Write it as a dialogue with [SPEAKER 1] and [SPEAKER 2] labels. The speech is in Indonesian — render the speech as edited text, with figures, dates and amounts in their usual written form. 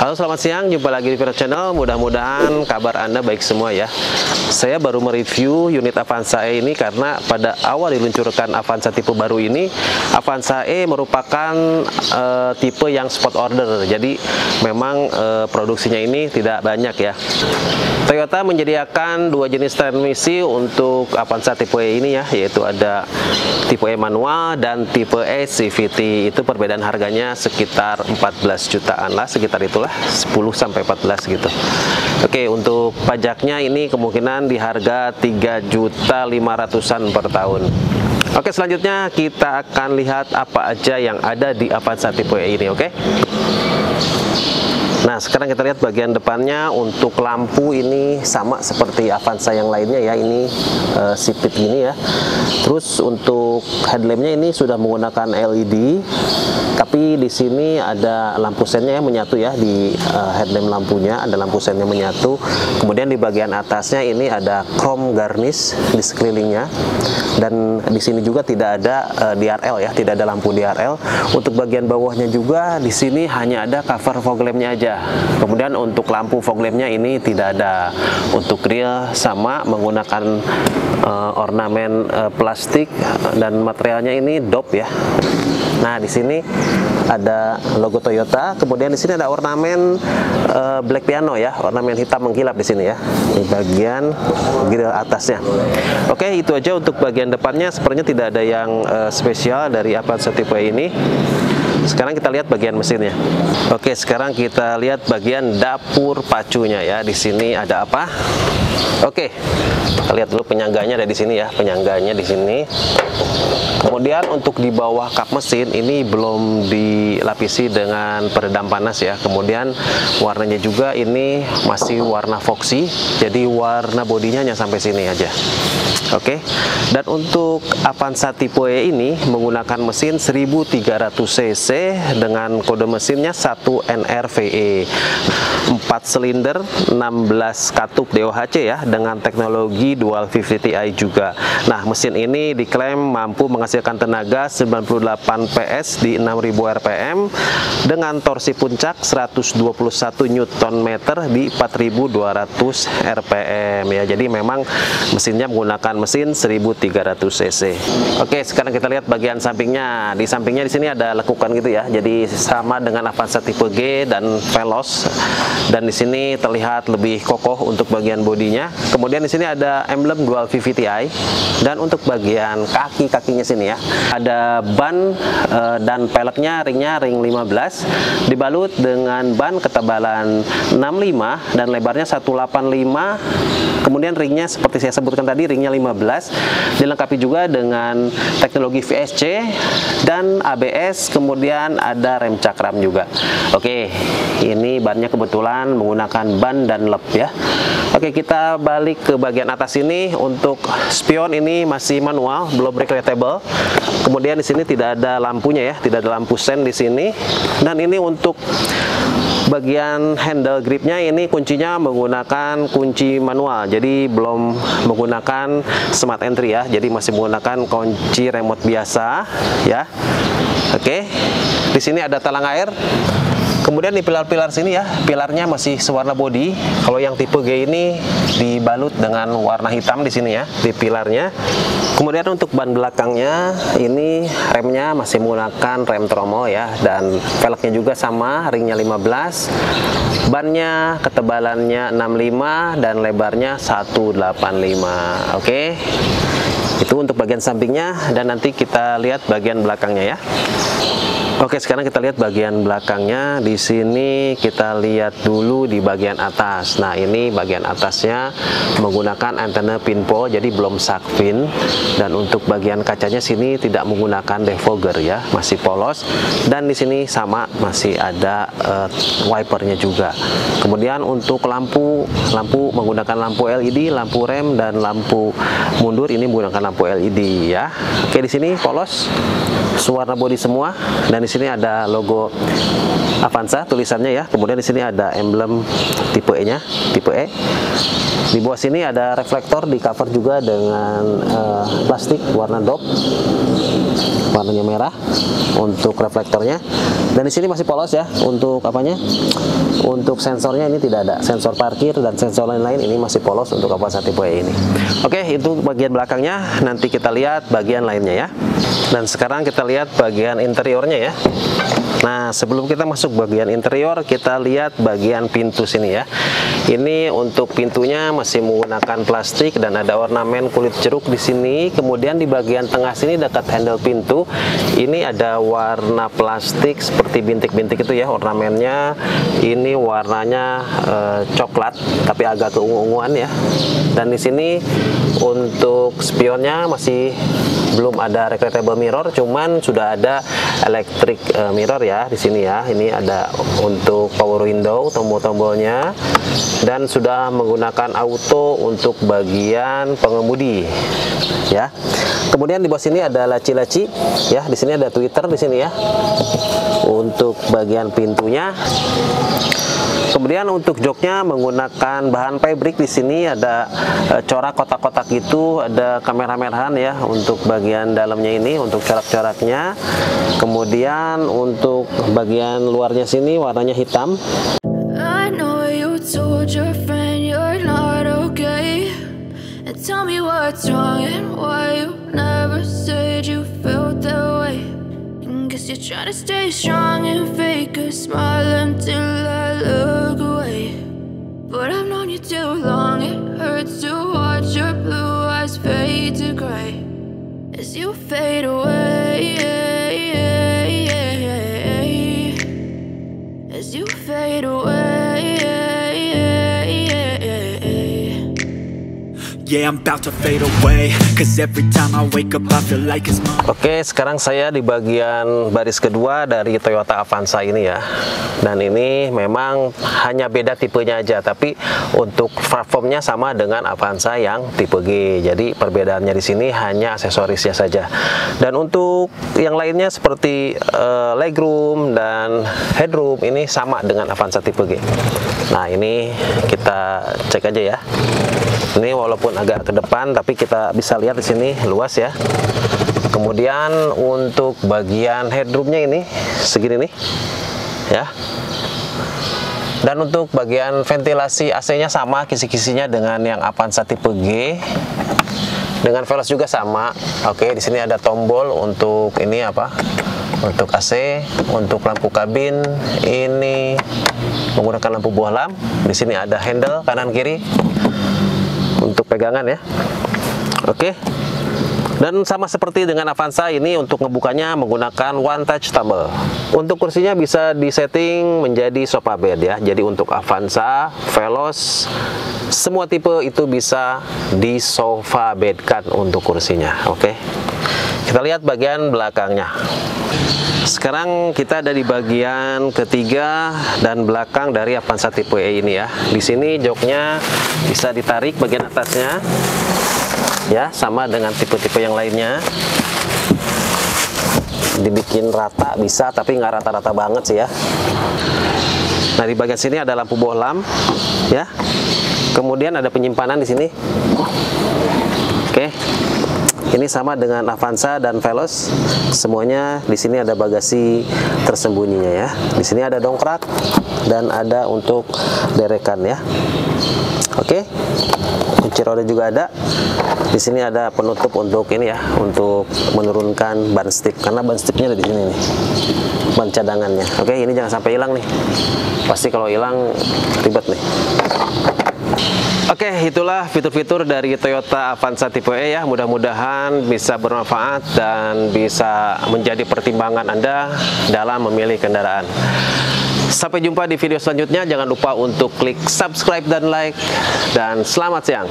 [SPEAKER 1] Halo, selamat siang, jumpa lagi di Viro Channel. Mudah-mudahan kabar Anda baik semua ya. Saya baru mereview unit Avanza E ini karena pada awal diluncurkan Avanza tipe baru ini, Avanza E merupakan tipe yang spot order. Jadi memang produksinya ini tidak banyak ya. Toyota menyediakan dua jenis transmisi untuk Avanza tipe E ini ya, yaitu ada tipe E manual dan tipe E CVT. Itu perbedaan harganya sekitar 14 jutaan lah, sekitar itulah 10 sampai 14 gitu. Oke, untuk pajaknya ini kemungkinan di harga 3.500.000-an per tahun. Oke, selanjutnya kita akan lihat apa aja yang ada di Avanza tipe E ini, oke? Nah, sekarang kita lihat bagian depannya. Untuk lampu ini sama seperti Avanza yang lainnya ya, ini sipit gini ya. Terus untuk headlampnya ini sudah menggunakan LED, tapi di sini ada lampu sennya yang menyatu ya, di headlamp lampunya ada lampu sennya menyatu. Kemudian di bagian atasnya ini ada chrome garnish di sekelilingnya, dan di sini juga tidak ada DRL ya, tidak ada lampu DRL. Untuk bagian bawahnya juga di sini hanya ada cover fog lampnya aja. Kemudian untuk lampu fog lampnya ini tidak ada. Untuk grill sama menggunakan ornamen plastik dan materialnya ini dop ya. Nah, di sini ada logo Toyota. Kemudian di sini ada ornamen black piano ya, ornamen hitam mengkilap di sini ya, di bagian grill atasnya. Oke, itu aja untuk bagian depannya. Sepertinya tidak ada yang spesial dari Avanza tipe ini. Sekarang kita lihat bagian mesinnya. Oke, sekarang kita lihat bagian dapur pacunya ya. Di sini ada apa? Oke, kita lihat dulu penyangganya ada di sini ya, penyangganya di sini. Kemudian untuk di bawah kap mesin ini belum dilapisi dengan peredam panas ya. Kemudian warnanya juga ini masih warna foxy, jadi warna bodinya hanya sampai sini aja. Oke. Dan untuk Avanza tipe E ini menggunakan mesin 1300 cc dengan kode mesinnya 1 NRVE, 4 silinder, 16 katup DOHC ya, dengan teknologi Dual 50 Ti juga. Nah, mesin ini diklaim mampu menghasilkan tenaga 98 PS di 6000 rpm dengan torsi puncak 121 Nm di 4200 rpm ya. Jadi memang mesinnya menggunakan mesin 1300 cc. Oke, sekarang kita lihat bagian sampingnya. Di sampingnya di sini ada lekukan gitu ya. Jadi sama dengan Avanza tipe G dan Veloz. Dan di sini terlihat lebih kokoh untuk bagian bodinya. Kemudian di sini ada emblem Dual VVTi, dan untuk bagian kaki-kakinya sini ya, ada ban dan peleknya ringnya ring 15, dibalut dengan ban ketebalan 65 dan lebarnya 185. Kemudian ringnya seperti saya sebutkan tadi, ringnya 15, dilengkapi juga dengan teknologi VSC dan ABS. Kemudian ada rem cakram juga. Oke, ini bannya kebetulan menggunakan ban dan lep ya. Oke, kita balik ke bagian atas ini. Untuk spion ini masih manual, belum reclineable. Kemudian di sini tidak ada lampunya ya, tidak ada lampu sen di sini. Dan ini untuk bagian handle gripnya ini kuncinya menggunakan kunci manual, jadi belum menggunakan smart entry ya, jadi masih menggunakan kunci remote biasa ya. Oke, di sini ada talang air. Kemudian di pilar-pilar sini ya, pilarnya masih sewarna body. Kalau yang tipe G ini dibalut dengan warna hitam di sini ya, di pilarnya. Kemudian untuk ban belakangnya ini remnya masih menggunakan rem tromol ya, dan velgnya juga sama, ringnya 15. Bannya ketebalannya 65 dan lebarnya 185. Oke. Itu untuk bagian sampingnya, dan nanti kita lihat bagian belakangnya ya. Oke, sekarang kita lihat bagian belakangnya. Di sini kita lihat dulu di bagian atas. Nah, ini bagian atasnya menggunakan antena pinball, jadi belum shark fin. Dan untuk bagian kacanya sini tidak menggunakan defogger ya, masih polos. Dan di sini sama, masih ada wipernya juga. Kemudian untuk lampu menggunakan lampu LED, lampu rem dan lampu mundur ini menggunakan lampu LED ya. Oke, di sini polos, warna bodi semua. Dan di sini ada logo Avanza tulisannya ya. Kemudian di sini ada emblem tipe E-nya, tipe E. Di bawah sini ada reflektor, di cover juga dengan plastik warna dop, warnanya merah untuk reflektornya. Dan di sini masih polos ya untuk apanya? Untuk sensornya ini tidak ada sensor parkir dan sensor lain-lain, ini masih polos untuk Avanza tipe E ini. Oke, itu bagian belakangnya. Nanti kita lihat bagian lainnya ya. Dan sekarang kita lihat bagian interiornya ya. Nah, sebelum kita masuk bagian interior, kita lihat bagian pintu sini ya. Ini untuk pintunya masih menggunakan plastik dan ada ornamen kulit jeruk di sini. Kemudian di bagian tengah sini dekat handle pintu, ini ada warna plastik seperti bintik-bintik itu ya ornamennya. Ini warnanya coklat tapi agak keungu-unguan ya. Dan di sini untuk spionnya masih belum ada retractable mirror, cuman sudah ada electric mirror ya di sini ya. Ini ada untuk power window, tombol-tombolnya, dan sudah menggunakan auto untuk bagian pengemudi ya. Kemudian di bawah sini ada laci-laci ya. Di sini ada tweeter di sini ya untuk bagian pintunya. Kemudian untuk joknya menggunakan bahan fabric. Di sini ada corak kotak-kotak itu, ada kamera-kamerahan ya untuk bagian dalamnya ini untuk corak-coraknya. Kemudian untuk bagian luarnya sini warnanya hitam.
[SPEAKER 2] I know you told your friend you're not okay, and tell me what's wrong and why you never said you felt that way. Guess you're trying to stay strong and fake a smile until I look away. But I've known you too long, it hurts to watch your blue eyes fade to gray as you fade away, as you fade away.
[SPEAKER 3] Yeah, I'm about to fade away, cause every time I wake up I feel like it's my...
[SPEAKER 1] Oke, sekarang saya di bagian baris kedua dari Toyota Avanza ini ya. Dan ini memang hanya beda tipenya aja, tapi untuk platformnya sama dengan Avanza yang tipe G. Jadi perbedaannya di sini hanya aksesorisnya saja. Dan untuk yang lainnya seperti legroom dan headroom ini sama dengan Avanza tipe G. Nah, ini kita cek aja ya. Ini walaupun agak ke depan, tapi kita bisa lihat di sini luas ya. Kemudian untuk bagian headroomnya ini segini nih, ya. Dan untuk bagian ventilasi AC-nya sama kisi-kisinya dengan yang Avanza tipe G. Dengan Veloz juga sama. Oke, di sini ada tombol untuk ini apa? Untuk AC, untuk lampu kabin ini menggunakan lampu buah lamp. Di sini ada handle kanan kiri untuk pegangan ya. Oke. Dan sama seperti dengan Avanza ini untuk ngebukanya menggunakan one touch tombol. Untuk kursinya bisa disetting menjadi sofa bed ya. Jadi untuk Avanza, Veloz, semua tipe itu bisa di sofa bedkan untuk kursinya. Oke. Kita lihat bagian belakangnya. Sekarang kita ada di bagian ketiga dan belakang dari Avanza tipe E ini ya. Di sini joknya bisa ditarik bagian atasnya, ya sama dengan tipe-tipe yang lainnya. Dibikin rata bisa, tapi nggak rata-rata banget sih ya. Nah, di bagian sini ada lampu bohlam, ya. Kemudian ada penyimpanan di sini. Oke. Ini sama dengan Avanza dan Veloz. Semuanya di sini ada bagasi tersembunyinya ya. Di sini ada dongkrak dan ada untuk derekan ya. Oke. Kunci roda juga ada. Di sini ada penutup untuk ini ya, untuk menurunkan ban stip karena ban stipnya ada di sini nih. Ban cadangannya. Oke, ini jangan sampai hilang nih. Pasti kalau hilang ribet nih. Oke, itulah fitur-fitur dari Toyota Avanza tipe E ya. Mudah-mudahan bisa bermanfaat dan bisa menjadi pertimbangan Anda dalam memilih kendaraan. Sampai jumpa di video selanjutnya. Jangan lupa untuk klik subscribe dan like. Dan selamat siang.